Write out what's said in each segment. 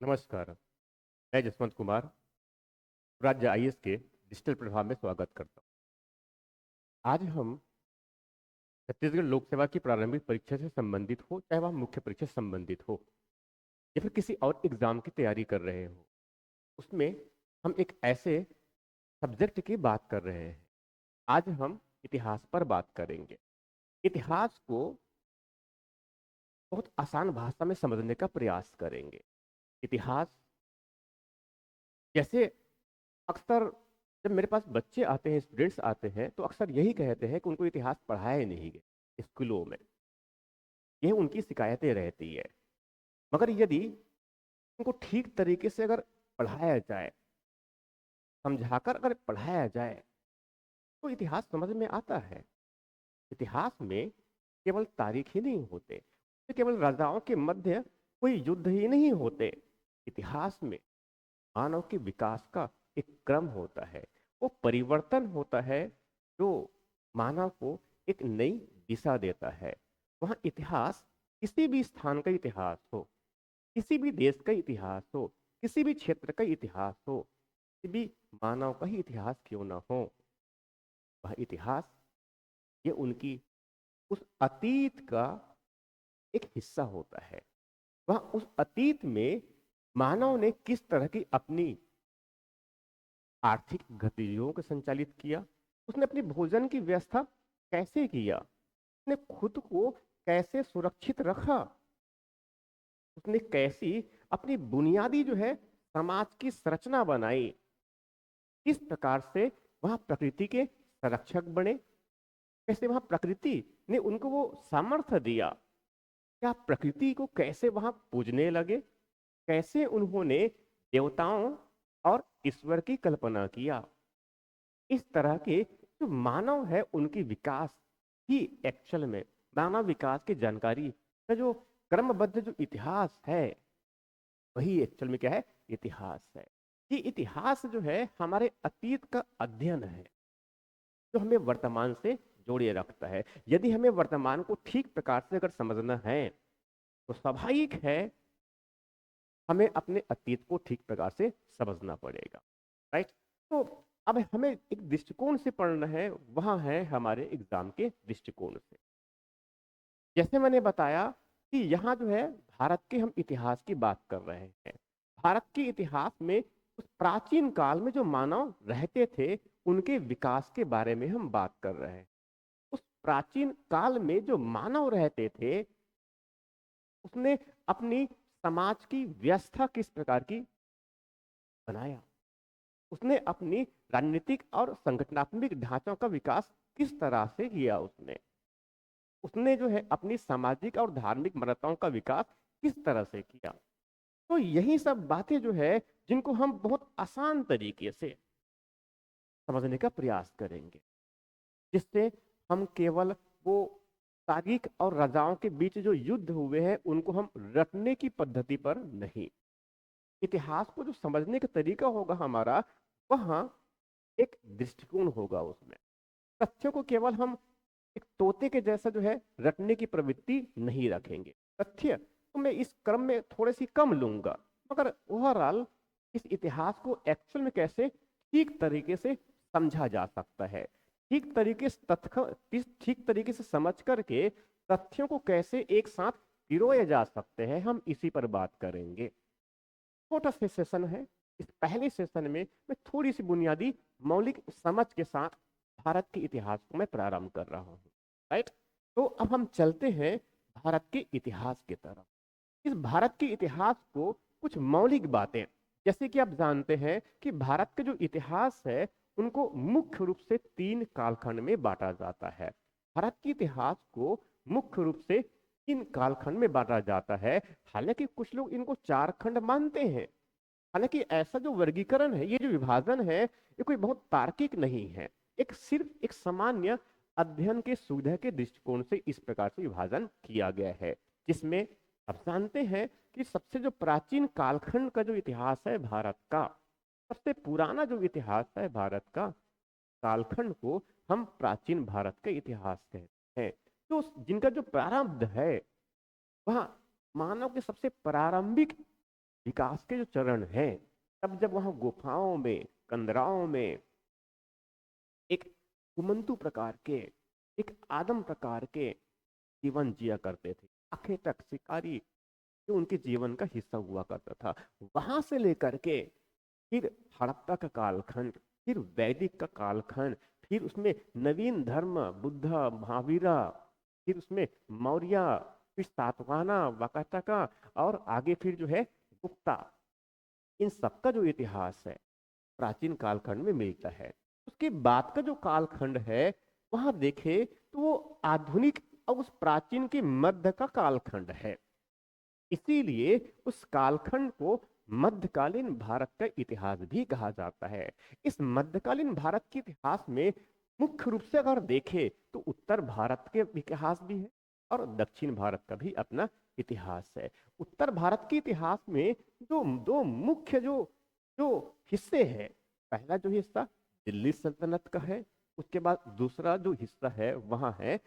नमस्कार। मैं जसवंत कुमार राज्य आईएएस के डिजिटल प्रभाग में स्वागत करता हूँ। आज हम छत्तीसगढ़ लोक सेवा की प्रारंभिक परीक्षा से संबंधित हो, चाहे वह मुख्य परीक्षा से संबंधित हो या फिर किसी और एग्जाम की तैयारी कर रहे हो, उसमें हम एक ऐसे सब्जेक्ट की बात कर रहे हैं। आज हम इतिहास पर बात करेंगे। इतिहास को बहुत आसान भाषा में समझने का प्रयास करेंगे। इतिहास जैसे अक्सर जब मेरे पास बच्चे आते हैं, स्टूडेंट्स आते हैं, तो अक्सर यही कहते हैं कि उनको इतिहास पढ़ाया ही नहीं गया स्कूलों में। यह उनकी शिकायतें रहती है। मगर यदि उनको ठीक तरीके से अगर पढ़ाया जाए, समझाकर अगर पढ़ाया जाए, तो इतिहास समझ में आता है। इतिहास में केवल तारीख ही नहीं होते, केवल राजाओं के मध्य कोई युद्ध ही नहीं होते। इतिहास में मानव के विकास का एक क्रम होता है, वो परिवर्तन होता है जो मानव को एक नई दिशा देता है। वहाँ इतिहास किसी भी स्थान का इतिहास हो, किसी भी देश का इतिहास हो, किसी भी क्षेत्र का इतिहास हो, किसी भी मानव का ही इतिहास क्यों ना हो, वह इतिहास ये उनकी उस अतीत का एक हिस्सा होता है। वह उस अतीत में मानव ने किस तरह की अपनी आर्थिक गतिविधियों को संचालित किया, उसने अपनी भोजन की व्यवस्था कैसे किया, उसने खुद को कैसे सुरक्षित रखा, उसने कैसी अपनी बुनियादी जो है समाज की संरचना बनाई, किस प्रकार से वह प्रकृति के संरक्षक बने, कैसे वहां प्रकृति ने उनको वो सामर्थ्य दिया, क्या प्रकृति को कैसे वहां पूजने लगे, कैसे उन्होंने देवताओं और ईश्वर की कल्पना किया। इस तरह के जो मानव है उनकी विकास ही एक्चुअल में मानव विकास की जानकारी का जो क्रमबद्ध जो इतिहास है, वही एक्चुअल में क्या है, इतिहास है। ये इतिहास जो है हमारे अतीत का अध्ययन है, जो हमें वर्तमान से जोड़े रखता है। यदि हमें वर्तमान को ठीक प्रकार से अगर समझना है, तो स्वाभाविक है हमें अपने अतीत को ठीक प्रकार से समझना पड़ेगा। राइट। तो अब हमें एक दृष्टिकोण से पढ़ना है, वहां है हमारे एग्जाम के दृष्टिकोण से। जैसे मैंने बताया कि यहाँ जो है भारत के हम इतिहास की बात कर रहे हैं। भारत के इतिहास में उस प्राचीन काल में जो मानव रहते थे, उनके विकास के बारे में हम बात कर रहे हैं। उस प्राचीन काल में जो मानव रहते थे, उसने अपनी समाज की व्यवस्था किस प्रकार की बनाया, उसने अपनी राजनीतिक और संगठनात्मक ढांचों का विकास किस तरह से किया, उसने उसने जो है अपनी सामाजिक और धार्मिक मान्यताओं का विकास किस तरह से किया। तो यही सब बातें जो है जिनको हम बहुत आसान तरीके से समझने का प्रयास करेंगे, जिससे हम केवल वो तारीख और राजाओं के बीच जो युद्ध हुए हैं उनको हम रटने की पद्धति पर नहीं, इतिहास को जो समझने का तरीका होगा हमारा, वह एक दृष्टिकोण होगा। उसमें तथ्यों को केवल हम एक तोते के जैसा जो है रटने की प्रवृत्ति नहीं रखेंगे। तथ्य तो मैं इस क्रम में थोड़े सी कम लूंगा, मगर ओवरऑल इस इतिहास को एक्चुअल में कैसे ठीक तरीके से समझा जा सकता है, ठीक तरीके से तथ्य ठीक तरीके से समझ करके तथ्यों को कैसे एक साथ पिरोए जा सकते हैं, हम इसी पर बात करेंगे। छोटा सा सेशन है। इस पहले सेशन में मैं थोड़ी सी बुनियादी मौलिक समझ के साथ भारत के इतिहास को मैं प्रारंभ कर रहा हूँ। राइट। तो अब हम चलते हैं भारत के इतिहास की तरफ। इस भारत के इतिहास को कुछ मौलिक बातें, जैसे कि आप जानते हैं कि भारत का जो इतिहास है उनको मुख्य रूप से 3 कालखंड में बांटा जाता है। भारत के इतिहास को मुख्य रूप से 3 कालखंड में बांटा जाता है। हालांकि कुछ लोग इनको 4 खंड मानते हैं। हालांकि ऐसा जो वर्गीकरण है, ये जो विभाजन है, ये कोई बहुत तार्किक नहीं है। एक सिर्फ एक सामान्य अध्ययन के सुविधा के दृष्टिकोण से इस प्रकार से विभाजन किया गया है, जिसमें आप जानते हैं कि सबसे जो प्राचीन कालखंड का जो इतिहास है भारत का, सबसे पुराना जो इतिहास है भारत का कालखंड को हम प्राचीन भारत का इतिहास कहते हैं। तो जिनका जो प्रारंभ है वह मानव के सबसे प्रारंभिक विकास के जो चरण हैं, तब जब वहां गुफाओं में, कंदराओं में एक कुमंतु प्रकार के, एक आदम प्रकार के जीवन जिया करते थे। आखेटक शिकारी जो उनके जीवन का हिस्सा हुआ करता था। वहां से लेकर के फिर हड़प्पा का कालखंड, फिर वैदिक का कालखंड, फिर उसमें नवीन धर्म बुद्ध महावीरा, फिर उसमें मौर्य, फिर सातवाहना वाकाटका, और आगे फिर जो है गुप्ता। इन सबका जो इतिहास है प्राचीन कालखंड में मिलता है। उसके बाद का जो कालखंड है वहां देखे तो वो आधुनिक और उस प्राचीन के मध्य का कालखंड है। इसीलिए उस कालखंड को मध्यकालीन भारत का इतिहास भी कहा जाता है। इस मध्यकालीन भारत के इतिहास में मुख्य रूप से अगर देखें तो उत्तर भारत के इतिहास भी है और दक्षिण भारत का भी अपना इतिहास है। उत्तर भारत के इतिहास में जो दो मुख्य जो जो हिस्से हैं, पहला जो हिस्सा दिल्ली सल्तनत का है, उसके बाद दूसरा जो हिस्सा है वहां है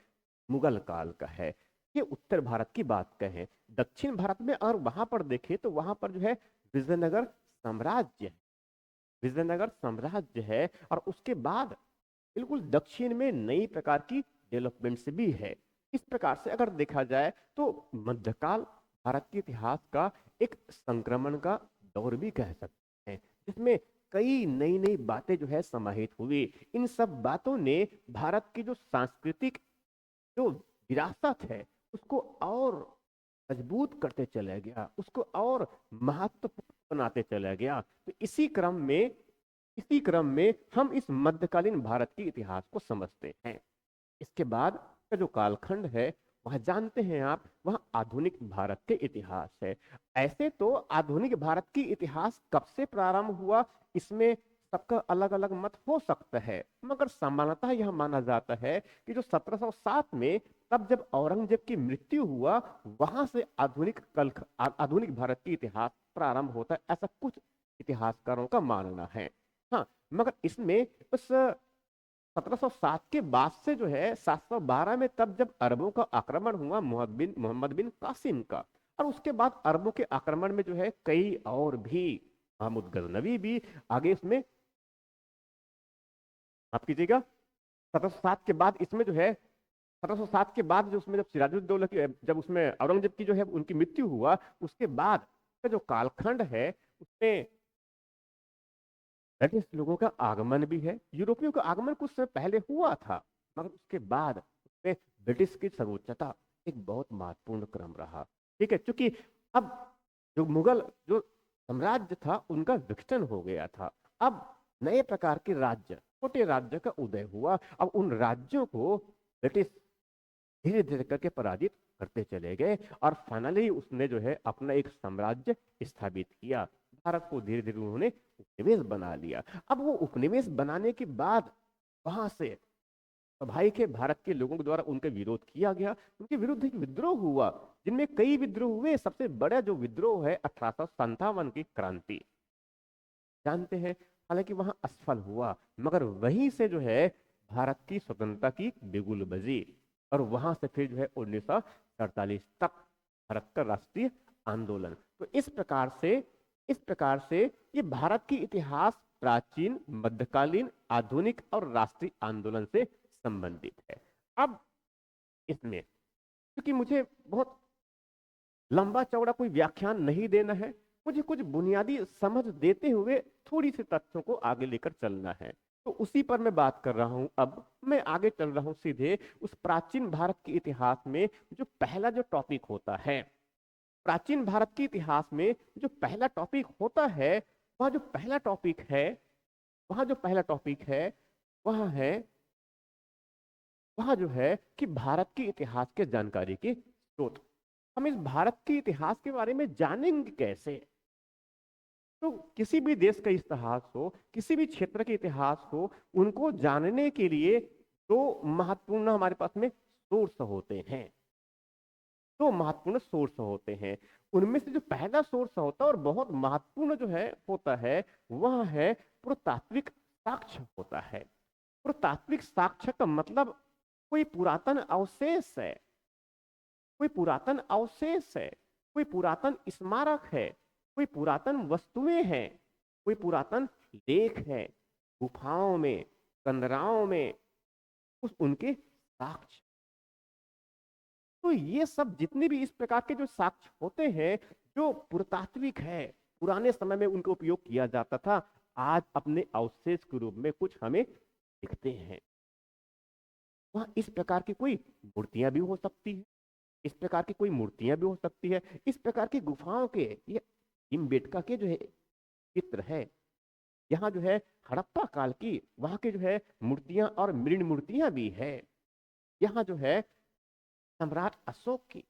मुगल काल का है। ये उत्तर भारत की बात कहें। दक्षिण भारत में और वहां पर देखें तो वहां पर जो है विजयनगर साम्राज्य है, विजयनगर साम्राज्य है। और उसके बाद बिल्कुल दक्षिण में नई प्रकार की डेवलपमेंट्स भी है। इस प्रकार से अगर देखा जाए तो मध्यकाल भारत के इतिहास का एक संक्रमण का दौर भी कह सकते हैं, जिसमें कई नई नई बातें जो है समाहित हुई। इन सब बातों ने भारत की जो सांस्कृतिक जो विरासत है उसको और मजबूत करते चला गया, उसको और महत्वपूर्ण बनाते चला गया। तो इसी क्रम में हम इस मध्यकालीन भारत के इतिहास को समझते हैं। इसके बाद का जो कालखंड है वह जानते हैं आप, वह आधुनिक भारत के इतिहास है। ऐसे तो आधुनिक भारत की इतिहास कब से प्रारंभ हुआ, इसमें सबका अलग अलग मत हो सकता है, मगर सामान्यतः यह माना जाता है कि जो 1707 में तब जब औरंगजेब की मृत्यु हुआ वहां से आधुनिक भारत की इतिहास प्रारंभ होता है, ऐसा कुछ इतिहासकारों का मानना है। हाँ, मगर इसमें उस 1707 के बाद से जो है 712 में तब जब अरबों का आक्रमण हुआ मोहम्मद बिन कासिम का, और उसके बाद अरबों के आक्रमण में जो है कई और भी, महमूद गजनवी भी आगे इसमें, माफ कीजिएगा, 1707 के बाद इसमें जो है 1707 के बाद जो उसमें जब सिराजुद्दौला की, जब उसमें औरंगजेब की जो है उनकी मृत्यु हुआ, उसके बाद का जो कालखंड है उसमें ब्रिटिश लोगों का आगमन भी है। यूरोपियों का आगमन कुछ समय पहले हुआ था, मगर उसके बाद उसमें ब्रिटिश की सर्वोच्चता एक बहुत महत्वपूर्ण क्रम रहा। ठीक है, क्योंकि अब जो मुगल जो साम्राज्य था उनका विघटन हो गया था। अब नए प्रकार के राज्य, छोटे राज्य का उदय हुआ। अब उन राज्यों को ब्रिटिश धीरे धीरे करके पराजित करते चले गए और फाइनली उसने जो है अपना एक साम्राज्य स्थापित किया। भारत को धीरे धीरे उन्होंने उपनिवेश बना लिया। अब वो उपनिवेश बनाने के बाद वहां से भाई के भारत के लोगों के द्वारा उनका विरोध किया गया, उनके विरुद्ध एक विद्रोह हुआ, जिनमें कई विद्रोह हुए। सबसे बड़ा जो विद्रोह है 1857 की क्रांति, जानते हैं। हालांकि वहां असफल हुआ, मगर वहीं से जो है भारत की स्वतंत्रता की बिगुल बजी, और वहां से फिर जो है 1947 तक भारत का राष्ट्रीय आंदोलन। तो इस प्रकार से ये भारत की इतिहास प्राचीन, मध्यकालीन, आधुनिक और राष्ट्रीय आंदोलन से संबंधित है। अब इसमें क्योंकि मुझे बहुत लंबा चौड़ा कोई व्याख्यान नहीं देना है, मुझे कुछ बुनियादी समझ देते हुए थोड़ी सी तथ्यों को आगे लेकर चलना है, तो उसी पर मैं बात कर रहा हूं। अब मैं आगे चल रहा हूं सीधे उस प्राचीन भारत के इतिहास में। जो पहला जो टॉपिक होता है प्राचीन भारत के इतिहास में, जो पहला टॉपिक होता है, वह जो पहला टॉपिक है वह जो पहला टॉपिक है वह है वह जो है कि भारत के इतिहास के जानकारी के स्रोत। हम इस भारत के इतिहास के बारे में जानेंगे कैसे? तो किसी भी देश का इतिहास हो, किसी भी क्षेत्र के इतिहास हो, उनको जानने के लिए दो महत्वपूर्ण हमारे पास में सोर्स होते हैं। दो महत्वपूर्ण सोर्स होते हैं। उनमें से जो पहला सोर्स होता है और बहुत महत्वपूर्ण जो है होता है, वह है पुरातात्विक साक्ष्य होता है। पुरातात्विक साक्ष्य का मतलब कोई पुरातन अवशेष है, कोई पुरातन अवशेष है, कोई पुरातन स्मारक है, कोई पुरातन वस्तुएं हैं, कोई पुरातन लेख है, गुफाओं में, कंदराओं में, उस उनके साक्ष्य। तो ये सब जितने भी इस प्रकार के जो साक्ष्य होते हैं, जो पुरातात्विक है, पुराने समय में उनका उपयोग किया जाता था, आज अपने अवशेष के रूप में कुछ हमें दिखते हैं। वहां इस प्रकार की कोई मूर्तियां भी हो सकती है, इस प्रकार की कोई मूर्तियां भी हो सकती है, इस प्रकार की गुफाओं के ये भीमबेटका के जो है चित्र है, यहाँ जो है हड़प्पा काल की वहां के जो है मूर्तियां और मृण मूर्तियां भी है। यहाँ जो है सम्राट अशोक की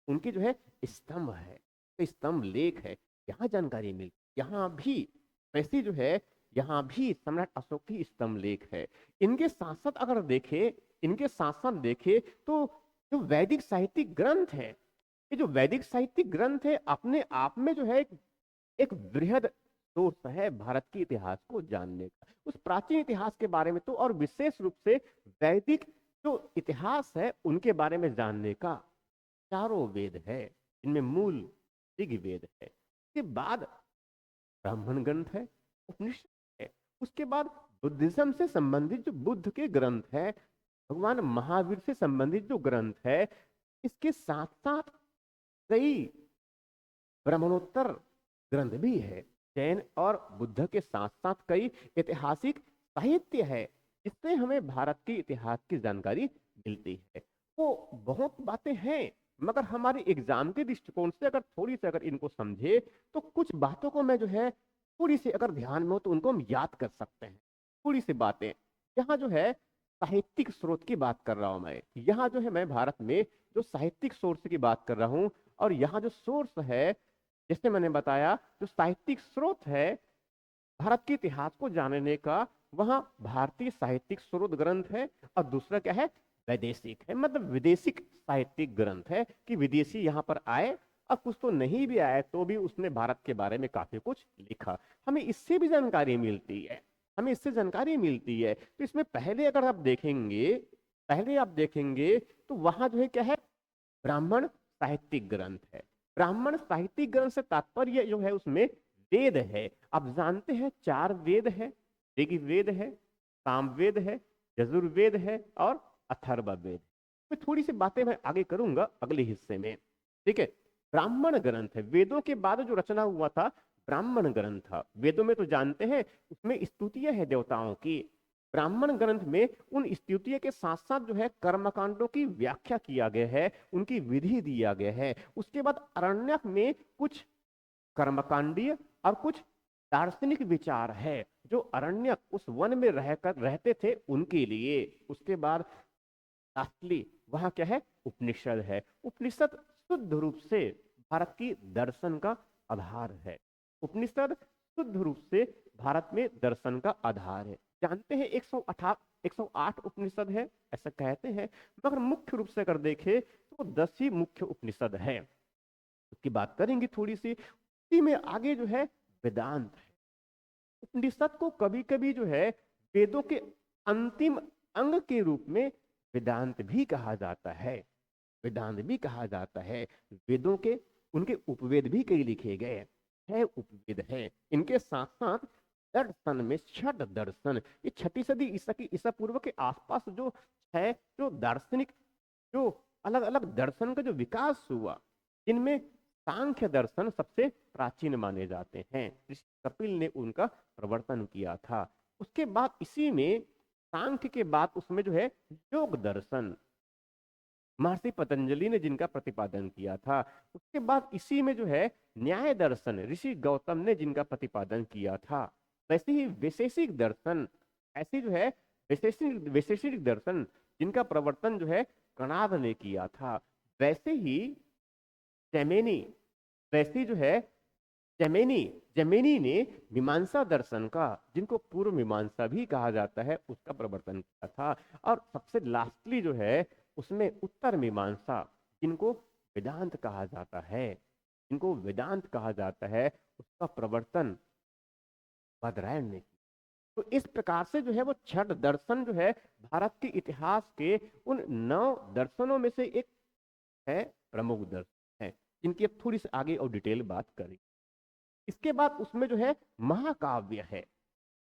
उनकी जो है स्तंभ है, तो स्तंभ लेख है, यहाँ जानकारी मिलती। यहाँ भी वैसी जो है, यहाँ भी सम्राट अशोक की स्तंभ लेख है। इनके साथ साथ अगर देखे, इनके साथ साथ देखे तो जो वैदिक साहित्यिक ग्रंथ है, ये जो वैदिक साहित्यिक ग्रंथ है अपने आप में जो है एक बृहद सोर्स है भारत के इतिहास को जानने का, उस प्राचीन इतिहास के बारे में तो, और विशेष रूप से वैदिक जो इतिहास है उनके बारे में जानने का। चारों वेद है, इनमें मूल ऋग्वेद है, उसके बाद ब्राह्मण ग्रंथ है, उपनिषद है, उसके बाद बुद्धिज्म से संबंधित जो बुद्ध के ग्रंथ है, भगवान महावीर से संबंधित जो ग्रंथ है, इसके साथ साथ कई ब्राह्मणोत्तर ग्रंथ भी है। जैन और बुद्ध के साथ साथ कई ऐतिहासिक साहित्य है, जिससे हमें भारत के इतिहास की जानकारी मिलती है। वो बहुत बातें हैं, मगर हमारे एग्जाम के दृष्टिकोण से अगर थोड़ी सी अगर इनको समझे तो कुछ बातों को मैं जो है थोड़ी सी अगर ध्यान में हो तो उनको हम याद कर सकते हैं। थोड़ी सी बातें यहाँ जो है साहित्यिक स्रोत की बात कर रहा हूं मैं, यहाँ जो है मैं भारत में जो साहित्यिक सोर्स की बात कर रहा हूँ, और यहाँ जो सोर्स है, जैसे मैंने बताया, जो साहित्यिक स्रोत है भारत के इतिहास को जानने का, वहां भारतीय साहित्यिक स्रोत ग्रंथ है, और दूसरा क्या है, वैदेशिक है, मतलब विदेशिक साहित्यिक ग्रंथ है कि विदेशी यहाँ पर आए, और कुछ तो नहीं भी आए तो भी उसने भारत के बारे में काफी कुछ लिखा। हमें इससे भी जानकारी मिलती है, हमें इससे जानकारी मिलती है। तो इसमें पहले अगर आप देखेंगे, पहले आप देखेंगे तो वहां जो है क्या है, ब्राह्मण साहित्यिक ग्रंथ है। ब्राह्मण साहित्यिक ग्रंथ से तात्पर्य जो है उसमें वेद है। आप जानते हैं चार वेद है, ऋग्वेद है, सामवेद है, यजुर्वेद है और अथर्ववेद। मैं थोड़ी सी बातें मैं आगे करूंगा अगले हिस्से में, ठीक है। ब्राह्मण ग्रंथ है, वेदों के बाद जो रचना हुआ था ब्राह्मण ग्रंथ था। वेदों में तो जानते हैं उसमें स्तुतियां है देवताओं की, ब्राह्मण ग्रंथ में उन स्तुतियों के साथ साथ जो है कर्मकांडों की व्याख्या किया गया है, उनकी विधि दिया गया है। उसके बाद अरण्यक में कुछ कर्मकांडीय और कुछ दार्शनिक विचार है जो अरण्यक उस वन में रहकर रहते थे उनके लिए। उसके बाद लास्टली वहां क्या है, उपनिषद है। उपनिषद शुद्ध रूप से भारत की दर्शन का आधार है। उपनिषद शुद्ध रूप से भारत में दर्शन का आधार है। जानते हैं 108 उपनिषद है ऐसा कहते हैं, मगर मुख्य रूप से अगर देखें तो 10 ही मुख्य उपनिषद है, उसकी बात करेंगे थोड़ी सी। इसी में आगे जो है वेदांत है। उपनिषद को कभी कभी जो है वेदों के अंतिम अंग के रूप में वेदांत भी कहा जाता है, वेदांत भी कहा जाता है। वेदों के उनके उपवेद भी कई लिखे गए है, उपवेद है। इनके साथ साथ दर्शन में छठ दर्शन, ये छठी सदी ईसा पूर्व के आसपास जो है, जो दार्शनिक जो अलग अलग दर्शन का जो विकास हुआ, इनमें सांख्य दर्शन सबसे प्राचीन माने जाते हैं। ऋषि कपिल ने उनका प्रवर्तन किया था। उसके बाद इसी में सांख्य के बाद उसमें जो है योग दर्शन, महर्षि पतंजलि ने जिनका प्रतिपादन किया था। उसके बाद इसी में जो है न्याय दर्शन, ऋषि गौतम ने जिनका प्रतिपादन किया था। वैसे ही वैशेषिक दर्शन, ऐसी जो है वैशेषिक दर्शन जिनका प्रवर्तन जो है कणाद ने किया था। वैसे ही जैमिनी, वैसे जो है जैमिनी जैमिनी ने मीमांसा दर्शन का, जिनको पूर्व मीमांसा भी कहा जाता है, उसका प्रवर्तन किया था। और सबसे लास्टली जो है उसमें उत्तर मीमांसा, जिनको वेदांत कहा जाता है, जिनको वेदांत कहा जाता है, उसका प्रवर्तन बादरायण ने किया। तो इस प्रकार से जो है वो छठ दर्शन जो है भारत के इतिहास के उन 9 दर्शनों में से एक है, प्रमुख दर्शन है, जिनकी अब थोड़ी सी आगे और डिटेल बात करें। इसके बाद उसमें जो है महाकाव्य है।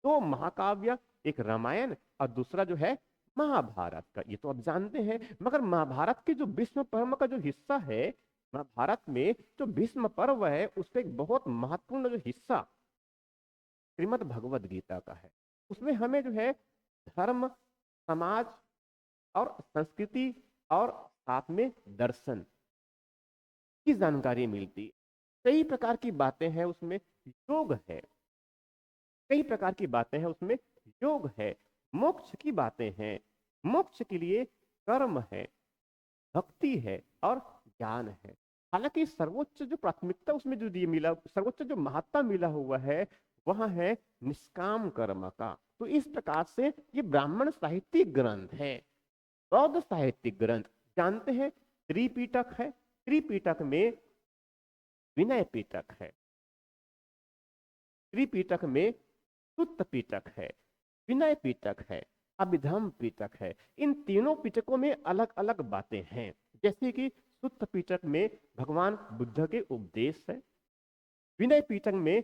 तो महाकाव्य एक रामायण और दूसरा जो है महाभारत का, ये तो आप जानते हैं। मगर महाभारत के जो भीष्म पर्व का जो हिस्सा है, महाभारत में जो भीष्म पर्व है उसका एक बहुत महत्वपूर्ण जो हिस्सा श्रीमद् भगवद गीता का है। उसमें हमें जो है धर्म, समाज और संस्कृति और साथ में दर्शन की जानकारी मिलती है। कई प्रकार की बातें हैं उसमें, योग है, कई प्रकार की बातें हैं उसमें, योग है, मोक्ष की बातें हैं, मोक्ष के लिए कर्म है, भक्ति है और ज्ञान है। हालांकि सर्वोच्च जो प्राथमिकता उसमें जो दी मिला, सर्वोच्च जो महत्ता मिला हुआ है वह है निष्काम कर्म का। तो इस प्रकार से ये ब्राह्मण साहित्यिक ग्रंथ है। बौद्ध साहित्यिक ग्रंथ जानते हैं, त्रिपिटक है, त्रिपिटक में विनय पिटक है, त्रिपिटक में सुत्त पिटक है, विनय पिटक है, अभिधम पिटक है। इन तीनों पिटकों में अलग अलग बातें हैं। जैसे कि सुत्त पिटक में भगवान बुद्ध के उपदेश है, विनय पिटक में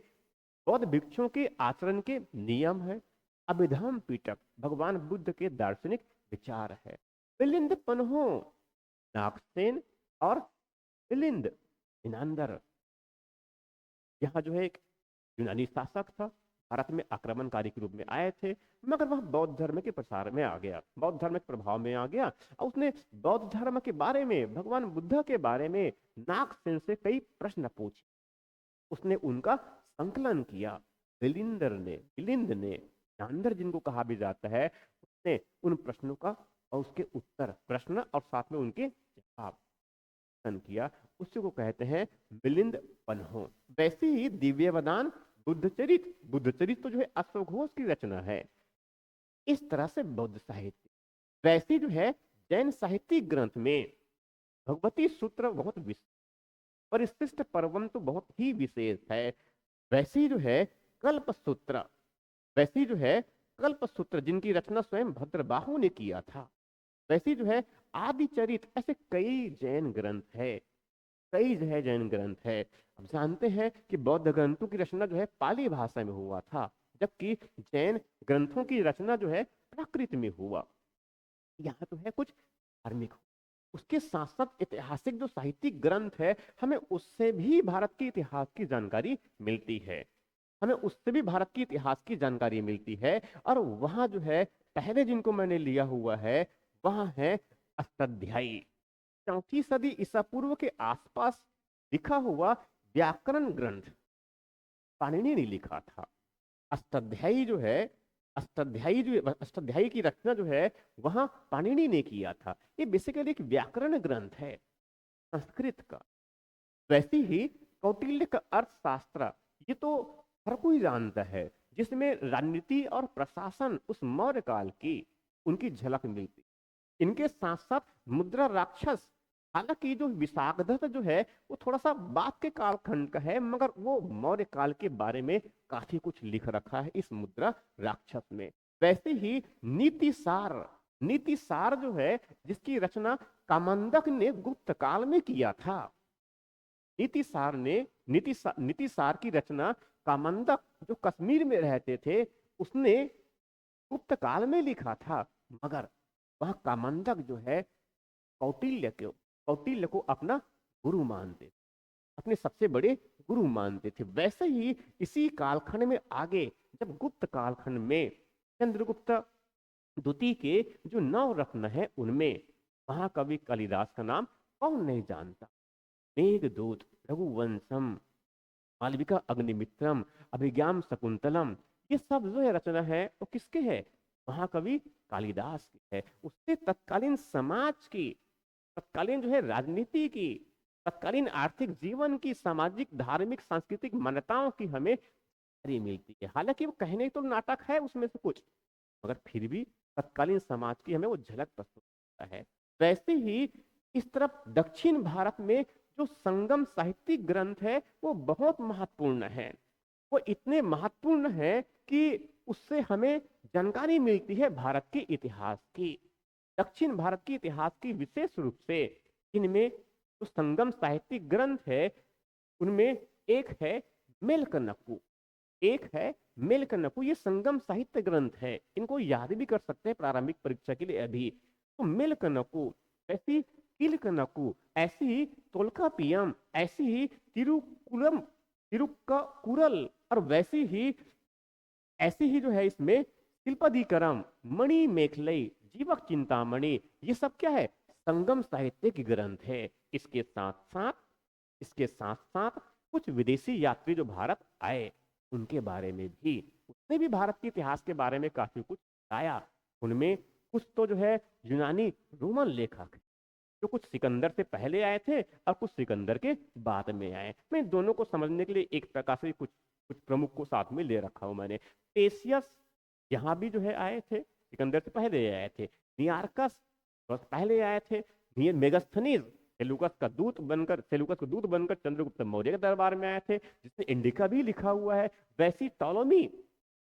बौद्ध भिक्षुओं के आचरण के नियम है, अभिधम पिटक भगवान बुद्ध के दार्शनिक विचार है। मिलिंद पन्हो नागसेन और मिलिंद इनांदर, यहाँ जो है एक यूनानी शासक था, भारत में आक्रमणकारी के रूप में आए थे, मगर वह बौद्ध धर्म के प्रसार में आ गया, बौद्ध धर्म के प्रभाव में आ गया और उसने बौद्ध धर्म के बारे में, भगवान बुद्ध के बारे में नागसेन से कई प्रश्न पूछे। उसने उनका संकलन किया। मिलिंद ने नांदर जिनको कहा भी जाता है, उसने उन प्रश्नों का और उसके उत्तर, प्रश्न और साथ में उनके जवाब किया। उसी को कहते हैं मिलिंद पन्हो। वैसे ही दिव्यवदान बुद्धचरित, बुद्धचरित तो जो है अश्वघोष की रचना है। इस तरह से बौद्ध साहित्य। वैसे जो है जैन साहित्यिक ग्रंथ में भगवती सूत्र बहुत परिशिष्ट पर्वम तो बहुत ही विशेष है। वैसे ही जो है कल्प सूत्र, वैसे ही जो है कल्प सूत्र जिनकी रचना स्वयं भद्रबाहु ने किया था। वैसे जो है आदिचरित, ऐसे कई जैन ग्रंथ है, कई जो है जैन ग्रंथ है। हम जानते हैं कि बौद्ध ग्रंथों की रचना जो है पाली भाषा में हुआ था, जबकि जैन ग्रंथों की रचना जो है प्राकृत में हुआ। यहाँ तो है कुछ धार्मिक, उसके साथ साथ ऐतिहासिक जो साहित्यिक ग्रंथ है, हमें उससे भी भारत के इतिहास की जानकारी मिलती है, हमें उससे भी भारत की इतिहास की जानकारी मिलती है। और वहां जो है पहले जिनको मैंने लिया हुआ है वहां है अष्टाध्यायी, 4वीं सदी ईसा पूर्व के आसपास लिखा हुआ व्याकरण ग्रंथ पाणिनि ने लिखा था। अष्टाध्यायी जो है, अष्टाध्यायी की रचना जो है वहां पाणिनि ने किया था। ये बेसिकली एक व्याकरण ग्रंथ है संस्कृत का। वैसे ही कौटिल्य का अर्थशास्त्र, ये तो हर कोई जानता है, जिसमें राजनीति और प्रशासन उस मौर्य काल की उनकी झलक मिलती। इनके साथ साथ मुद्रा राक्षस, हालांकि जो विशाखदत्त जो है वो थोड़ा सा बाद के कालखंड का है, मगर वो मौर्य काल के बारे में काफी कुछ लिख रखा है इस मुद्रा राक्षस में। वैसे ही नीतिसार, नीतिसार जो है जिसकी रचना कामंदक ने गुप्त काल में किया था। नीतिसार ने नीतिसार की रचना कामंदक जो कश्मीर में रहते थे उसने गुप्त काल में लिखा था, मगर वह कामंदक जो है कौटिल्य को अपना गुरु मानते, अपने सबसे बड़े गुरु मानते थे। वैसे ही इसी कालखंड में आगे जब गुप्त कालखंड में चंद्रगुप्त द्वितीय के जो 9 रत्न है उनमें महाकवि कालिदास का नाम कौन नहीं जानता। मेघदूत, रघुवंशम, मालविका अग्निमित्रम, अभिज्ञान शकुंतलम, ये सब जो है रचना है वो किसके है? महाकवि कालिदास की है। उससे तत्कालीन समाज की, तत्कालीन जो है राजनीति की, तत्कालीन आर्थिक जीवन की, सामाजिक धार्मिक सांस्कृतिक मान्यताओं की हमें जानकारी मिलती है। हालांकि वो कहने तो नाटक है उसमें से कुछ, मगर फिर भी तत्कालीन समाज की हमें वो झलक प्रस्तुत करता है। वैसे ही इस तरफ दक्षिण भारत में जो संगम साहित्यिक ग्रंथ है वो बहुत महत्वपूर्ण है। वो इतने महत्वपूर्ण है कि उससे हमें जानकारी मिलती है भारत के इतिहास की, दक्षिण भारत के इतिहास की। विशेष रूप से इनमें जो संगम साहित्यिक ग्रंथ है उनमें एक है मेलकनकु। एक है मेलकनकु, ये संगम साहित्य ग्रंथ है, इनको याद भी कर सकते हैं प्रारंभिक परीक्षा के लिए अभी। तो मेलकनकु, ऐसी किलकनकु, ऐसी ही तोल्कापियम, ऐसी ही तिरुकुलम, तिरुक्कुरल, और वैसी ही ऐसी ही जो है इसमें शिल्पधिकरम, मणि मेखलई, जीवक चिंतामणि, ये सब क्या है, संगम साहित्य की ग्रंथ है। इसके साथ साथ इसके साथ साथ कुछ विदेशी यात्री जो भारत आए, उनके बारे में भी उसने भी भारत के इतिहास के बारे में काफी कुछ बताया। उनमें कुछ तो जो है यूनानी रोमन लेखक, जो कुछ सिकंदर से पहले आए थे और कुछ सिकंदर के बाद में आए। मैं दोनों को समझने के लिए एक प्रकार से कुछ कुछ प्रमुख को साथ में ले रखा हूं मैंने। पेशियस यहाँ भी जो है आए थे, सिकंदर से पहले आए थे। नियार्कस बहुत पहले आए थे। मेगास्थनीज सेलूकस का दूत बनकर चंद्रगुप्त मौर्य के दरबार में आए थे, जिसने इंडिका भी लिखा हुआ है। वैसी टॉलोमी,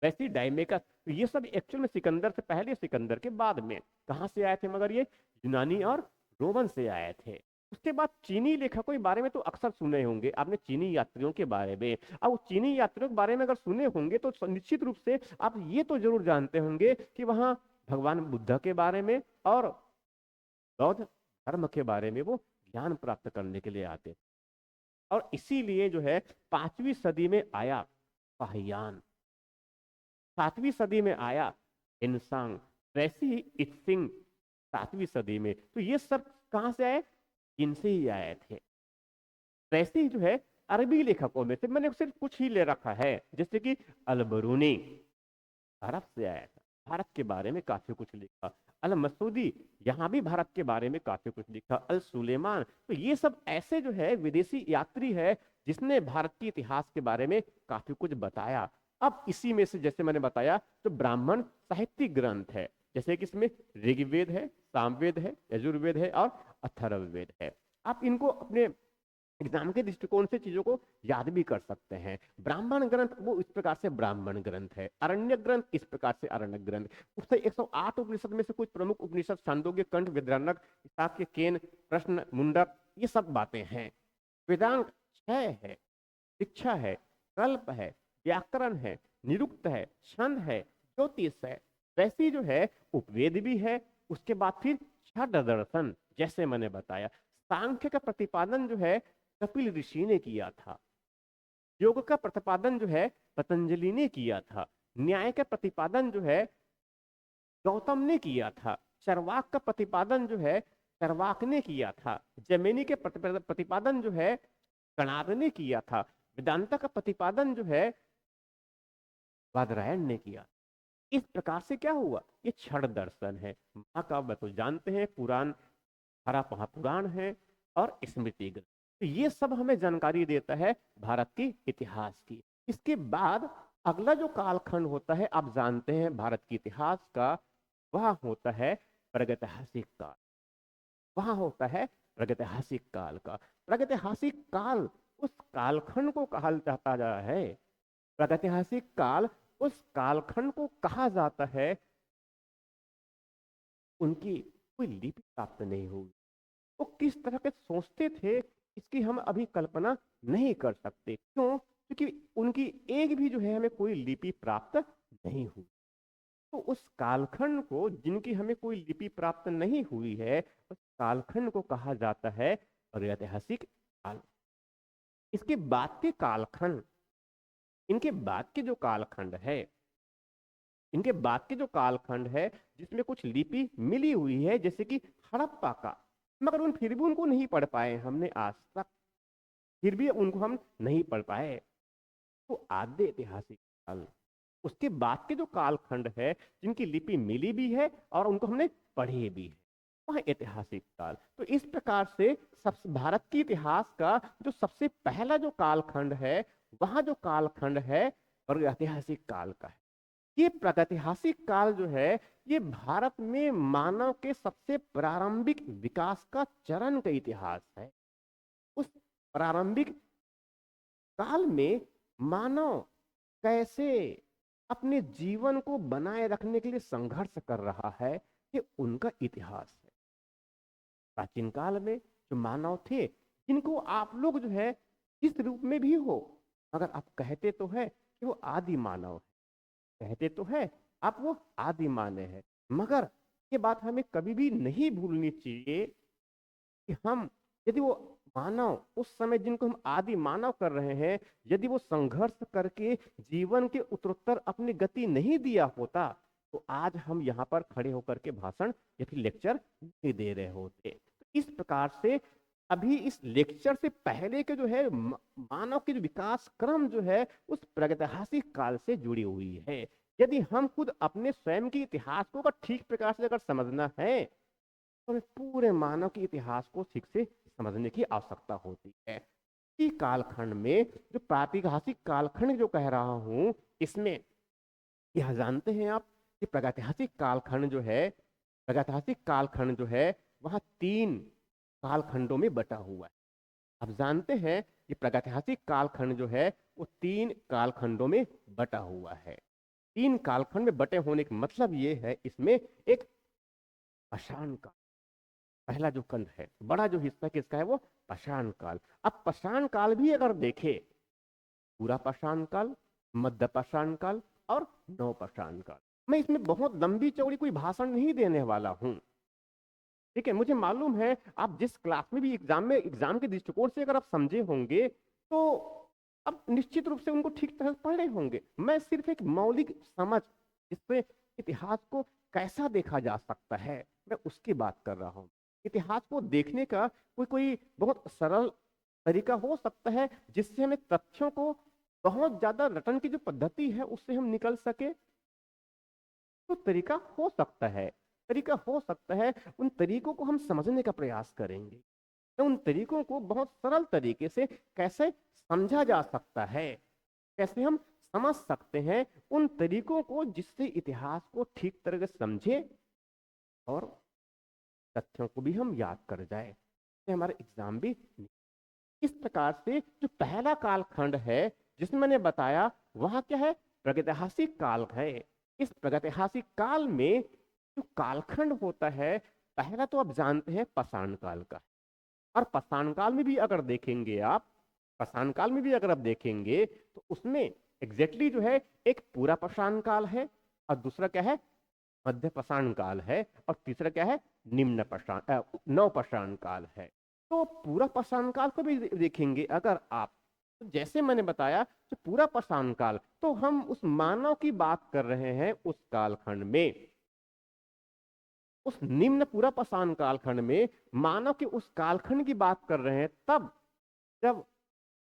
वैसी डायमेकस, तो ये सब एक्चुअल में सिकंदर से पहले सिकंदर के बाद में कहाँ से आए थे, मगर ये यूनानी और रोमन से आए थे। उसके बाद चीनी लेखकों के बारे में तो अक्सर सुने होंगे आपने, चीनी यात्रियों के बारे में। अब चीनी यात्रियों के बारे में अगर सुने होंगे तो निश्चित रूप से आप ये तो जरूर जानते होंगे कि वहां भगवान बुद्ध के बारे में और बौद्ध धर्म के बारे में वो ज्ञान प्राप्त करने के लिए आते थे। और इसीलिए जो है 5वीं सदी में आया फाहियान, 7वीं सदी में आया इंसांग, वैसे ही इत्सिंग 7वीं सदी में। तो ये सब कहां से आए, इनसे ही आए थे। वैसे ही जो है अरबी लेखकों में से मैंने सिर्फ कुछ ही ले रखा है, जैसे कि अलबरूनी अरब से आया था, भारत के बारे में काफी कुछ लिखा। अल मसूदी, यहाँ भी भारत के बारे में काफी कुछ लिखा। अल सुलेमान, तो ये सब ऐसे जो है विदेशी यात्री है जिसने भारत के इतिहास के बारे में काफी कुछ बताया। अब इसी में से जैसे मैंने बताया तो ब्राह्मण साहित्यिक ग्रंथ है, जैसे कि इसमें ऋग्वेद है, सामवेद है, यजुर्वेद है और अथर्ववेद है। आप इनको अपने एग्जाम के दृष्टिकोण से चीजों को याद भी कर सकते हैं। ब्राह्मण ग्रंथ वो इस प्रकार से ब्राह्मण ग्रंथ है, अरण्य ग्रंथ इस प्रकार से अरण्य ग्रंथ। उससे 108 उपनिषद में से कुछ प्रमुख उपनिषद छांदोग्य, कंठ, वेदरण्यक, शाक्य, केन, प्रश्न, मुंडक, ये सब बातें हैं। वेदांग 6 है, शिक्षा है, कल्प है, व्याकरण है, निरुक्त है, छंद है, ज्योतिष है। वैसी जो है उपवेद भी है। उसके बाद फिर छठ दर्शन, जैसे मैंने बताया। सांख्य का प्रतिपादन जो है कपिल ऋषि ने किया था। योग का प्रतिपादन जो है पतंजलि ने किया था। न्याय का प्रतिपादन जो है गौतम ने किया था। चरवाक का प्रतिपादन जो है चरवाक ने किया था। जैमिनी के प्रतिपादन जो है कणाद ने किया था। वेदांत का प्रतिपादन जो है बादरायण ने किया। इस प्रकार से क्या हुआ, ये छठ दर्शन है। महाकाव्य तो जानते हैं, पुराण, हरा महापुराण है और स्मृति ग्रंथ। तो ये सब हमें जानकारी देता है भारत के इतिहास की। इसके बाद अगला जो कालखंड होता है, आप जानते हैं भारत के इतिहास का, वह होता है प्रागैतिहासिक काल। वहां होता है प्रागैतिहासिक काल का। प्रागैतिहासिक काल उस कालखंड को कहा जाता है, प्रागैतिहासिक काल उस कालखंड को कहा जाता है उनकी कोई लिपि प्राप्त नहीं हुई। वो किस तरह के सोचते थे, इसकी हम अभी कल्पना नहीं कर सकते। क्यों, क्योंकि उनकी एक भी जो है हमें कोई लिपि प्राप्त नहीं हुई। तो उस कालखंड को, जिनकी हमें कोई लिपि प्राप्त नहीं हुई है, उस कालखंड को कहा जाता है ऐतिहासिक काल। इसके बाद के कालखंड, इनके बाद के जो कालखंड है, इनके बाद के जो कालखंड है जिसमें कुछ लिपि मिली हुई है, जैसे कि हड़प्पा का, मगर उन फिर भी उनको नहीं पढ़ पाए हमने आज तक, फिर भी उनको हम नहीं पढ़ पाए। तो आद्य ऐतिहासिक काल, उसके बाद के जो कालखंड है जिनकी लिपि मिली भी है और उनको हमने पढ़ी भी है, वह ऐतिहासिक काल। तो इस प्रकार से सब भारत के इतिहास का जो सबसे पहला जो कालखंड है, वह जो कालखंड है और ऐतिहासिक काल का है। ये प्रागैतिहासिक काल जो है, ये भारत में मानव के सबसे प्रारंभिक विकास का चरण का इतिहास है। उस प्रारंभिक काल में मानव कैसे अपने जीवन को बनाए रखने के लिए संघर्ष कर रहा है, ये उनका इतिहास है। प्राचीन काल में जो मानव थे, जिनको आप लोग जो है जिस रूप में भी हो, मगर आप कहते तो है कि वो आदि मानव है, कहते तो है आप वो आदि मानव है, मगर ये बात हमें कभी भी नहीं भूलनी चाहिए कि हम, यदि वो मानव उस समय जिनको हम आदि मानव कर रहे हैं, यदि वो संघर्ष करके जीवन के उत्तरोत्तर अपनी गति नहीं दिया होता, तो आज हम यहाँ पर खड़े होकर के भाषण या फिर लेक्चर नहीं दे रहे होते। तो इस प्रकार से अभी इस लेक्चर से पहले के जो है मानव के जो विकास क्रम जो है उस प्रागैतिहासिक काल से जुड़ी हुई है। यदि हम खुद अपने स्वयं के इतिहास को अगर ठीक प्रकार से अगर समझना है, तो हमें पूरे मानव के इतिहास को ठीक से समझने की आवश्यकता होती है। इसी कालखंड में, जो प्रातिहासिक कालखंड जो कह रहा हूं, इसमें यह जानते हैं आप कि प्रागैतिहासिक कालखंड जो है, प्रागैतिहासिक कालखंड जो है वह 3 कालखंडों में बटा हुआ है। आप जानते हैं कि प्रागैतिहासिक कालखंड जो है वो 3 कालखंडों में बटा हुआ है। 3 कालखंड में बटे होने का मतलब ये है, इसमें एक पाषाण काल पहला जो खंड है, बड़ा जो हिस्सा किसका है, वो पाषाण काल। अब पाषाण काल भी अगर देखे, पूरा पाषाण काल, मध्य पाषाण काल और नव पाषाण काल, मैं इसमें बहुत लंबी चौड़ी कोई भाषण नहीं देने वाला हूं। ठीक है, मुझे मालूम है आप जिस क्लास में भी एग्जाम के दृष्टिकोण से अगर आप समझे होंगे, तो अब निश्चित रूप से उनको ठीक तरह से पढ़े होंगे। मैं सिर्फ एक मौलिक समझ, जिससे इतिहास को कैसा देखा जा सकता है, मैं उसकी बात कर रहा हूँ। इतिहास को देखने का कोई कोई बहुत सरल तरीका हो सकता है, जिससे हमें तथ्यों को बहुत ज्यादा रटन की जो पद्धति है उससे हम निकल सके, तो तरीका हो सकता है, तरीका हो सकता है। उन तरीकों को हम समझने का प्रयास करेंगे, तो उन तरीकों को बहुत सरल तरीके से कैसे समझा जा सकता है, कैसे हम समझ सकते हैं उन तरीकों को, जिससे इतिहास को ठीक तरह से समझे और तथ्यों को भी हम याद कर जाए, तो हमारे एग्जाम भी। इस प्रकार से जो पहला कालखंड है जिसमें मैंने बताया, वह क्या है, प्रागैतिहासिक काल है। इस प्रागैतिहासिक काल में जो कालखंड होता है, पहला तो आप जानते हैं पाषाण काल का, और पाषाण काल में भी अगर देखेंगे आप, पाषाण काल में भी अगर आप देखेंगे, तो उसमें एग्जैक्टली जो है एक पूरा पाषाण काल है, और दूसरा क्या है, मध्य पाषाण काल है, और तीसरा क्या है, निम्न पाषाण नव पाषाण काल है। तो पूरा पाषाण काल को भी देखेंगे अगर आप, तो जैसे मैंने बताया, तो पूरा पाषाण काल, तो हम उस मानव की बात कर रहे हैं उस कालखंड में। उस निम्न पूरा पाषाण कालखंड में मानव के उस कालखंड की बात कर रहे हैं, तब जब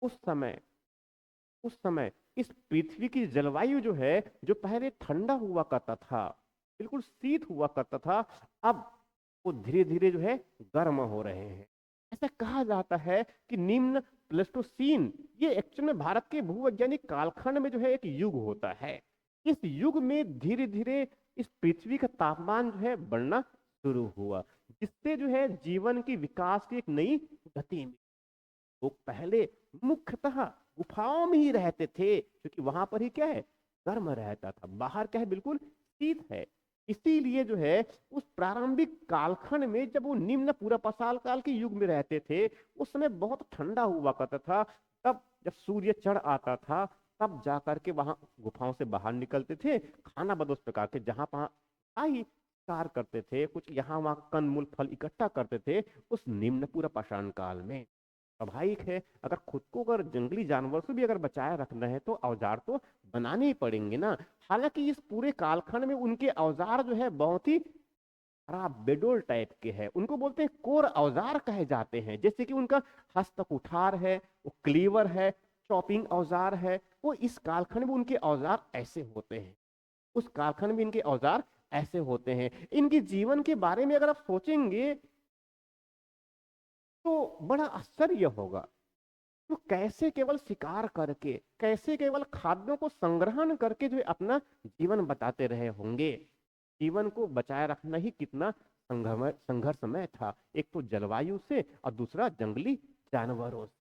उस समय इस पृथ्वी की जलवायु जो है, जो पहले ठंडा हुआ करता था, बिल्कुल शीत हुआ करता था, अब वो धीरे धीरे जो है गर्म हो रहे हैं। ऐसा कहा जाता है कि निम्न प्लेस्टोसीन, ये एक्चुअल में भारत के भूवैज्ञानिक कालखंड में जो है एक युग होता है। इस युग में धीरे धीरे इस पृथ्वी का तापमान जो है बढ़ना शुरू हुआ, जिससे जो है जीवन की विकास की एक नई गति मिली। वो पहले मुख्यतः गुफाओं में ही रहते थे, क्योंकि वहां पर ही क्या है, गर्म रहता था, बाहर क्या है, बिल्कुल शीत है। इसीलिए जो है उस प्रारंभिक कालखंड में, जब वो निम्न पूरा पाषाण काल के युग में रहते थे, उस समय बहुत ठंडा हुआ करता था। तब जब सूर्य चढ़ आता था, तब जाकर के वहां गुफाओं से बाहर निकलते थे, खाना बदोश प्रकार के जहां तहाँ ही शिकार करते थे, कुछ यहाँ वहां कंदमूल फल इकट्ठा करते थे उस निम्न पूरा पाषाण काल में। स्वाभाविक है, अगर खुद को अगर जंगली जानवर से भी अगर बचाए रखना है, तो औजार तो बनाने ही पड़ेंगे ना। हालांकि इस पूरे कालखंड में उनके औजार जो है बहुत ही खराब बेडोल टाइप के हैं, उनको बोलते हैं कोर औजार कहे जाते हैं। जैसे कि उनका हस्त कुठार है, वो क्लीवर है, चॉपिंग औजार है, वो इस कालखंड में उनके औजार ऐसे होते हैं, उस कालखंड में इनके औजार ऐसे होते हैं। इनके जीवन के बारे में अगर आप सोचेंगे, तो बड़ा आश्चर्य होगा। तो कैसे केवल शिकार करके, कैसे केवल खाद्यों को संग्रहण करके जो है अपना जीवन बताते रहे होंगे। जीवन को बचाए रखना ही कितना संघर्षमय था, एक तो जलवायु से और दूसरा जंगली जानवरों से।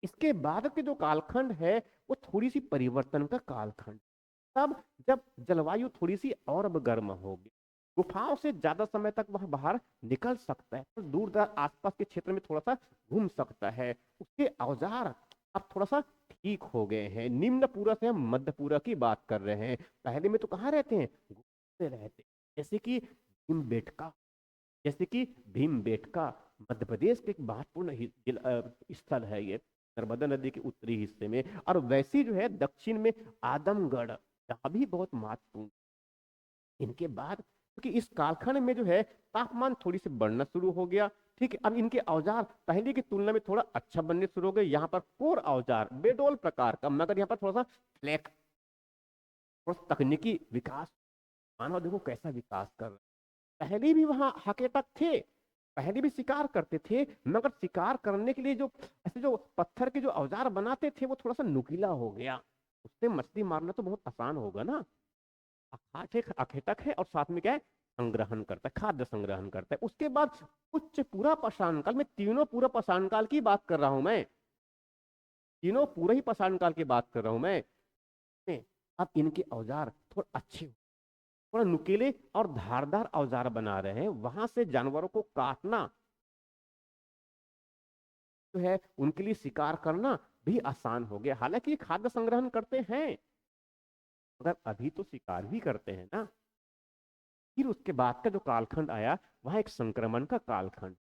इसके बाद के जो कालखंड है, वो थोड़ी सी परिवर्तन का कालखंड, तब जब जलवायु थोड़ी सी और अब गर्म होगी, गुफाओं से ज्यादा समय तक वह बाहर निकल सकता है, तो दूर दराज आसपास के क्षेत्र में थोड़ा सा घूम सकता है, उसके औजार अब थोड़ा सा ठीक हो गए हैं। निम्नपुरा से हम मध्यपुरा की बात कर रहे हैं। पहले में तो कहाँ रहते हैं, घूमते रहते, जैसे कि भीमबेटका, जैसे कि भीमबेटका मध्य प्रदेश के एक महत्वपूर्ण स्थल है ये, नर्मदा नदी के उत्तरी हिस्से में। और वैसे जो है दक्षिण में आदमगढ़, यहाँ भी बहुत महत्वपूर्ण। इनके बाद क्योंकि इस कालखंड में जो है तापमान थोड़ी सी बढ़ना शुरू हो गया, ठीक है। अब इनके औजार पहले की तुलना में थोड़ा अच्छा बनने शुरू हो गए। यहाँ पर कोर औजार बेडोल प्रकार का, मगर यहाँ पर थोड़ा सा फ्लैक, थोड़ा तकनीकी विकास। मानव देखो कैसा विकास कर रहा है। पहले भी वहां हकेटक थे, पहले भी शिकार करते थे, मगर शिकार करने के लिए जो ऐसे जो पत्थर के जो औजार बनाते थे वो थोड़ा सा नुकीला हो गया। उससे मछली मारना तो बहुत आसान होगा ना। अखेटक है और साथ में क्या है, संग्रहण करता है, खाद्य संग्रहण करता है। उसके बाद उच्च पूरा पाषाण काल में, तीनों पूरा पाषाण काल की बात कर रहा हूं मैं, तीनों पूरा ही पाषाण काल की बात कर रहा हूं मैं। अब इनके औजार थोड़ा अच्छे, थोड़ा नुकीले और धारदार औजार बना रहे हैं। वहां से जानवरों को काटना जो है, उनके लिए शिकार करना भी आसान हो गया। हालांकि ये खाद्य संग्रहण करते हैं, मगर अभी तो शिकार भी करते हैं ना। फिर उसके बाद का जो कालखंड आया, वहां एक संक्रमण का कालखंड,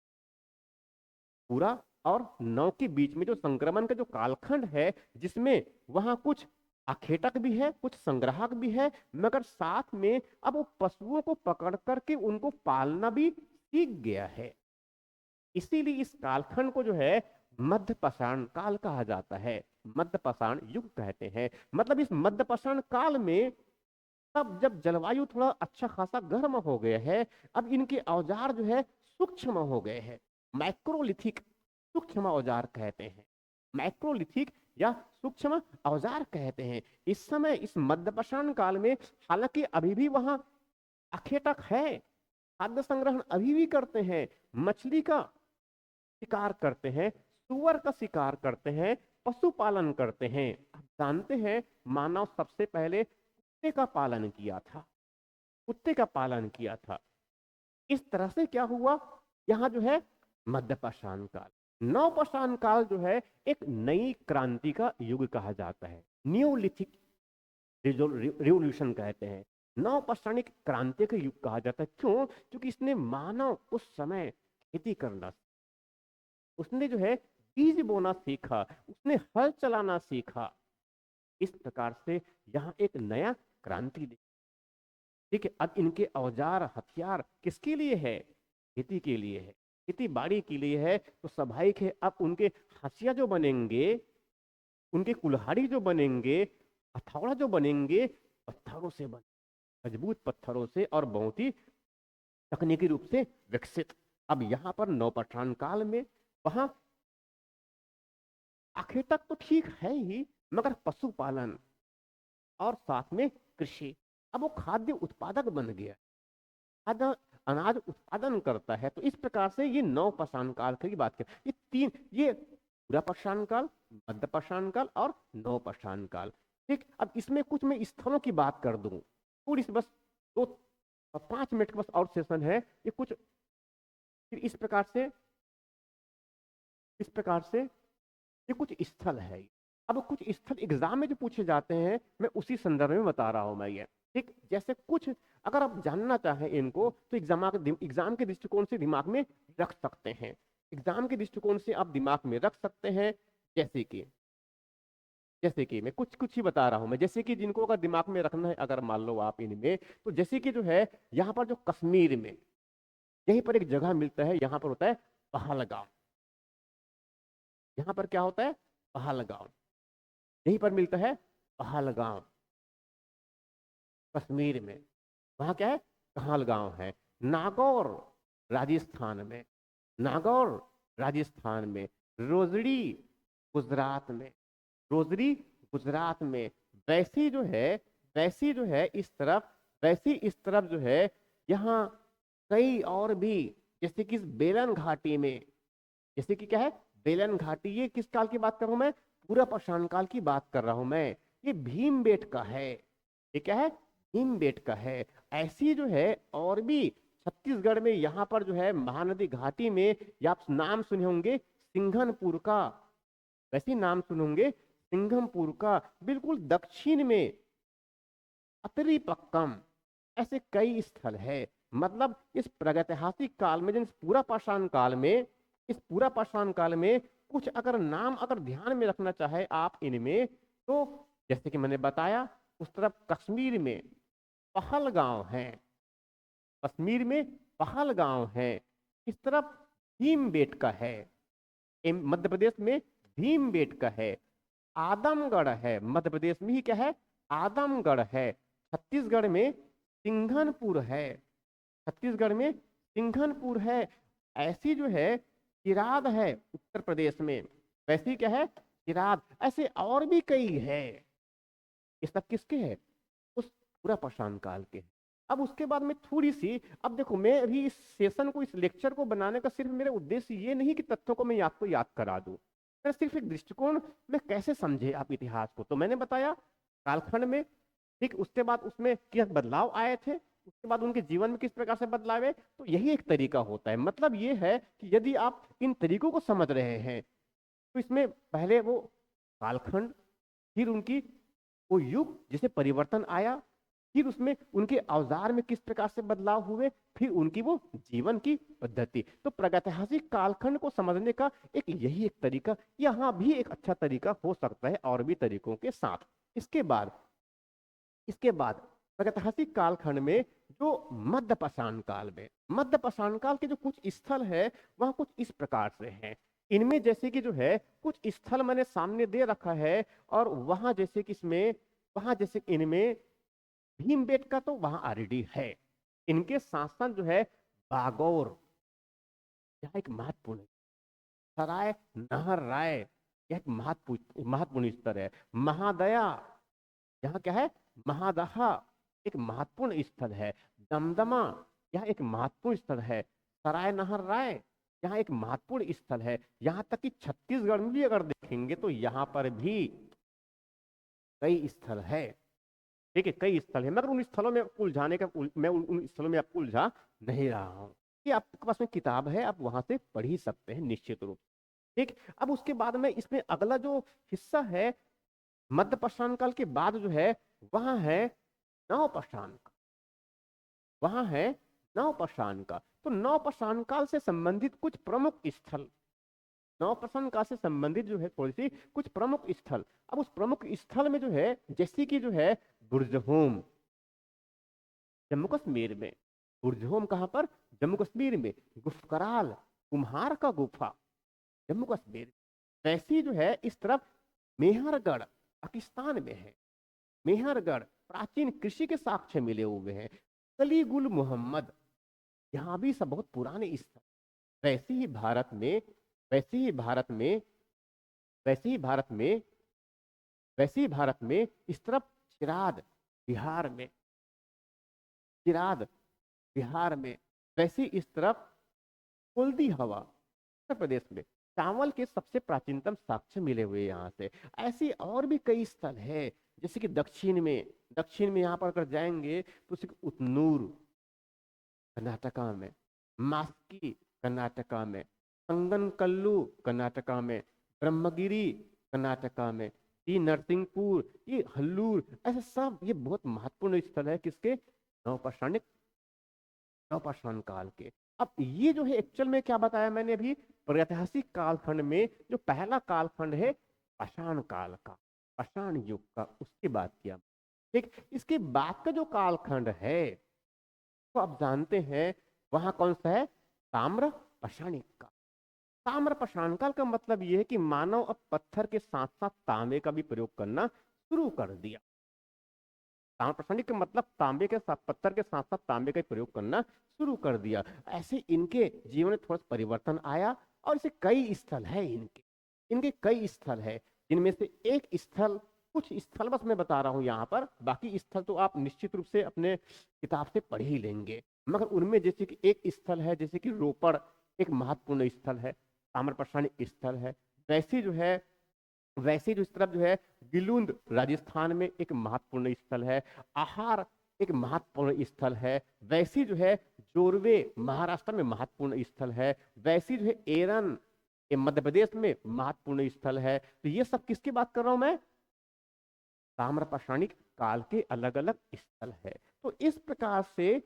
पूरा और नौ के बीच में जो संक्रमण का जो कालखंड है, जिसमें वहां कुछ अखेटक भी है, कुछ संग्राहक भी है, मगर साथ में अब वो पशुओं को पकड़ करके उनको पालना भी सीख गया है। इसीलिए इस कालखंड को जो है मध्य पाषाण काल कहा जाता है, मध्य पाषाण युग कहते हैं। मतलब इस मध्य पाषाण काल में, तब जब जलवायु थोड़ा अच्छा खासा गर्म हो गया है, अब इनके औजार जो है सूक्ष्म हो गए हैं, माइक्रोलिथिक सूक्ष्म औजार कहते हैं, माइक्रोलिथिक या सूक्ष्म औजार कहते हैं। इस समय इस मध्यपाषाण काल में, हालांकि अभी भी वहां अखेटक है, खाद्य संग्रहण अभी भी करते हैं, मछली का शिकार करते हैं, सुअर का शिकार करते हैं, पशुपालन करते हैं। आप जानते हैं मानव सबसे पहले कुत्ते का पालन किया था, कुत्ते का पालन किया था। इस तरह से क्या हुआ, यहाँ जो है मध्यपाषाण काल, नवपाषाण काल जो है एक नई क्रांति का युग कहा जाता है, न्यूलिथिक रिवोल्यूशन कहते हैं, नवपाषाणिक क्रांति का युग कहा जाता है। क्यों? क्योंकि इसने मानव उस समय खेती करना, उसने जो है बीज बोना सीखा, उसने हल चलाना सीखा। इस प्रकार से यहाँ एक नया क्रांति, ठीक है। अब इनके औजार हथियार किसके लिए है, खेती के लिए है, खेती बाड़ी के लिए है, तो स्वाभाविक है अब उनके हथियार जो बनेंगे, उनके कुल्हाड़ी जो बनेंगे, हथौड़ा जो बनेंगे, पत्थरों से बने, मजबूत पत्थरों से और बहुत ही तकनीकी रूप से विकसित। अब यहाँ पर नवपाषाण काल में वहां आखिर तक तो ठीक है ही, मगर पशुपालन और साथ में कृषि, अब वो खाद्य उत्पादक बन गया, खाद्य अनाज उत्पादन करता है। तो इस प्रकार से ये नवपाषाण काल की बात करें, ये तीन, ये पूरा पाषाण काल, मध्य पाषाण काल और नवपाषाण काल, ठीक। अब इसमें कुछ मैं स्थलों की बात कर दूं, पूरी बस 2-5 मिनट का बस और सेशन है ये कुछ। फिर इस प्रकार से ये कुछ स्थल है। अब कुछ स्थल एग्जाम में जो पूछे जाते हैं, मैं उसी संदर्भ में बता रहा हूं मैं ये, ठीक। जैसे कुछ अगर आप जानना चाहें इनको, तो एग्जाम के दृष्टिकोण से दिमाग में रख सकते हैं, एग्जाम के दृष्टिकोण से आप दिमाग में रख सकते हैं। जैसे कि मैं कुछ कुछ ही बता रहा हूं मैं, जैसे कि जिनको अगर दिमाग में रखना है, अगर मान लो आप इनमें, तो जैसे कि जो है यहाँ पर जो कश्मीर में यहीं पर एक जगह मिलता है, यहाँ पर होता है पहलगाम। यहाँ पर क्या होता है, पहलगाम, यहीं पर मिलता है पहलगाम, कश्मीर में। वहां क्या है, पहलगाम है। नागौर राजस्थान में, नागौर राजस्थान में, रोजड़ी गुजरात में, रोजड़ी गुजरात में। वैसी जो है, वैसी जो है इस तरफ, वैसी इस तरफ जो है यहाँ कई और भी, जैसे कि इस बेलन घाटी में, जैसे कि क्या है बेलन घाटी, ये किस काल की बात कर रहा हूं मैं, पूरा पाषाण काल की बात कर रहा हूं मैं। ये भीमबेटका है, ये क्या है, भीमबेटका है। ऐसी जो है और भी छत्तीसगढ़ में, यहाँ पर जो है महानदी घाटी में, या आप नाम सुने होंगे सिंघनपुर का, वैसे नाम सुने होंगे सिंघमपुर का बिल्कुल दक्षिण में अतरीपक्कम, ऐसे कई स्थल है। मतलब इस प्रागैतिहासिक काल में, जिस पूरा पाषाण काल में, इस पूरा पाषाण काल में कुछ अगर नाम अगर ध्यान में रखना चाहे आप इनमें, तो जैसे कि मैंने बताया, उस तरफ कश्मीर में पहलगांव है, कश्मीर में पहलगांव है। इस तरफ भीमबेटका है, मध्य प्रदेश में भीमबेटका है। आदमगढ़ है, मध्य प्रदेश में ही क्या है, आदमगढ़ है। छत्तीसगढ़ में सिंघनपुर है, छत्तीसगढ़ में सिंघनपुर है। ऐसी जो है चिराद है उत्तर प्रदेश में, वैसी क्या है, चिराद। ऐसे और भी कई है। ये सब किसके है, उस पूरा पाषाण काल के। अब उसके बाद में थोड़ी सी, अब देखो मैं अभी इस सेशन को, इस लेक्चर को बनाने का सिर्फ मेरा उद्देश्य ये नहीं कि तथ्यों को मैं आपको याद करा दूं, मेरा सिर्फ एक दृष्टिकोण में कैसे समझे आप इतिहास को। तो मैंने बताया कालखंड में, ठीक, उसके बाद उसमें क्या बदलाव आए थे, उसके बाद उनके जीवन में किस प्रकार से बदलाव है। तो यही एक तरीका होता है। मतलब ये है कि यदि आप इन तरीकों को समझ रहे हैं, तो इसमें पहले वो कालखंड, फिर उनकी वो युग जिसे परिवर्तन आया, फिर उसमें उनके औजार में किस प्रकार से बदलाव हुए, फिर उनकी वो जीवन की पद्धति। तो प्रागैतिहासिक कालखंड को समझने का एक यही एक तरीका, यहाँ भी एक अच्छा तरीका हो सकता है और भी तरीकों के साथ। इसके बाद प्रागैतिहासिक कालखंड में जो मध्य पाषाण काल में, मध्य पाषाण काल के जो कुछ स्थल है वह कुछ इस प्रकार से हैं। इनमें जैसे कि जो है कुछ स्थल मैंने सामने दे रखा है, और वहां जैसे कि इसमें, वहां जैसे इनमें भीमबेटका तो वहां ऑलरेडी है। इनके साथ साथ जो है बागौर, यह एक महत्वपूर्ण, सराय नहर राय, यह एक महत्वपूर्ण महत्वपूर्ण स्तर है। महादया, यहाँ क्या है, महादहा, एक महत्वपूर्ण स्थल है। दमदमा, यह एक महत्वपूर्ण स्थल है। सराय नहर राय, यहाँ एक महत्वपूर्ण स्थल है। यहाँ तक कि छत्तीसगढ़ में भी अगर देखेंगे तो यहाँ पर भी कई स्थल है। ठीक है, कई स्थल है, मगर उन स्थलों में उलझाने का मैं उन स्थलों में आपको उलझा नहीं रहा हूँ। कि आपके पास में किताब है, आप वहां से पढ़ ही सकते हैं निश्चित रूप से। ठीक, अब उसके बाद में इसमें अगला जो हिस्सा है मध्य पाषाण काल के बाद जो है, वहां है नवपाषाण का, वहां है नवपाषाण का। तो नवपाषाण काल से संबंधित कुछ प्रमुख स्थल, नवपाषाण काल से संबंधित जो है थोड़ी सी कुछ प्रमुख स्थल। अब उस प्रमुख स्थल में जो है, जैसे कि जो है बुर्जहोम, जम्मू कश्मीर में। बुर्जहोम कहां पर, जम्मू कश्मीर में। गुफकराल, कुम्हार का गुफा, जम्मू कश्मीर। वैसी जो है इस तरफ मेहरगढ़ पाकिस्तान में है। मेहरगढ़ प्राचीन कृषि के साक्ष्य मिले हुए हैं। कलीगुल मोहम्मद, यहाँ भी सब बहुत पुराने स्थल। वैसे ही भारत में, वैसे ही भारत में, वैसे ही भारत में, वैसे ही भारत में इस तरफ चिराद बिहार में, चिराद बिहार में। वैसे इस तरफ कुल्दी हवा उत्तर प्रदेश में। चावल के सबसे प्राचीनतम साक्ष्य मिले हुए यहाँ से। ऐसी और भी कई स्थल है, जैसे कि दक्षिण में, दक्षिण में यहाँ पर अगर जाएंगे तो उतनूर कर्नाटका में, मास्की कर्नाटका में, संगनकल्लू कर्नाटका में, ब्रह्मगिरी कर्नाटका में, ये नरसिंहपुर, ये हल्लूर, ऐसे सब ये बहुत महत्वपूर्ण स्थल है किसके, नवपाषाणिक, नवपाषाण काल के। अब ये जो है एक्चुअल में क्या बताया मैंने अभी, प्रागैतिहासिक कालखंड में जो पहला कालखंड है पाषाण काल का, पाषाण युग का, उसकी बात किया। ठीक, इसके बाद का जो कालखंड है तो आप जानते हैं वहां कौन सा है, ताम्र पाषाणिक का। ताम्र पाषाण काल का मतलब यह है कि मानव अब पत्थर के साथ साथ तांबे का भी प्रयोग करना शुरू कर दिया। ताम्र पाषाणिक का मतलब तांबे के साथ, पत्थर के साथ साथ तांबे का प्रयोग करना शुरू कर दिया। ऐसे इनके जीवन में थोड़ा सा परिवर्तन आया, और इसे कई स्थल है इनके, इनके कई स्थल है, जिनमें से एक स्थल, कुछ स्थल बस मैं बता रहा हूं यहाँ पर, बाकी स्थल तो आप निश्चित रूप से अपने किताब से पढ़ ही लेंगे। मगर उनमें जैसे कि एक स्थल है, जैसे कि रोपड़ एक महत्वपूर्ण स्थल है, ताम्र पाषाणिक स्थल है। वैसे जो है, वैसे जो इस तरफ जो है गिलुंद राजस्थान में एक महत्वपूर्ण स्थल है। आहार एक महत्वपूर्ण स्थल है। वैसी जो है जोरवे महाराष्ट्र में महत्वपूर्ण स्थल है। वैसी जो है एरन ये मध्य प्रदेश में महत्वपूर्ण स्थल है। तो ये सब किसकी बात कर रहा हूं मैं? ताम्र पाषाणिक काल के अलग अलग स्थल है। तो इस प्रकार से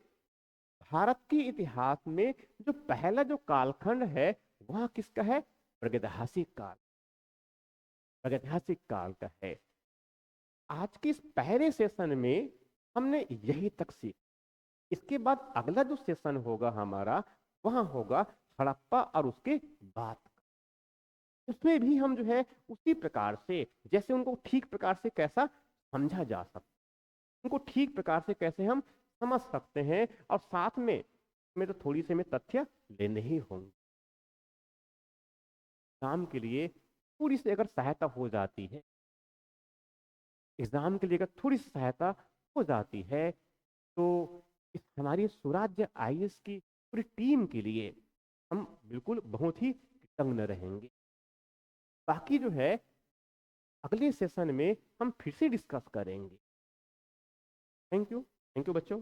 भारत के इतिहास में जो पहला जो कालखंड है वह किसका है? प्रागैतिहासिक काल, प्रागैतिहासिक काल का है। आज के इस पहले सेशन में हमने यही तक सीखा। इसके बाद अगला जो सेशन होगा हमारा, वहां होगा हड़प्पा और उसके बाद। उसमें भी हम जो है उसी प्रकार से, जैसे उनको ठीक प्रकार से कैसा समझा जा सकता, उनको ठीक प्रकार से कैसे हम समझ सकते हैं, और साथ में तो थोड़ी सी में तथ्य लेने ही होंगे। काम के लिए थोड़ी सी अगर सहायता हो जाती है, एग्जाम के लिए अगर थोड़ी सी सहायता हो जाती है, तो इस हमारी सुराज्य आईएएस की पूरी टीम के लिए हम बिल्कुल बहुत ही कृतज्ञ रहेंगे। बाकी जो है अगले सेशन में हम फिर से डिस्कस करेंगे। थैंक यू, थैंक यू बच्चों।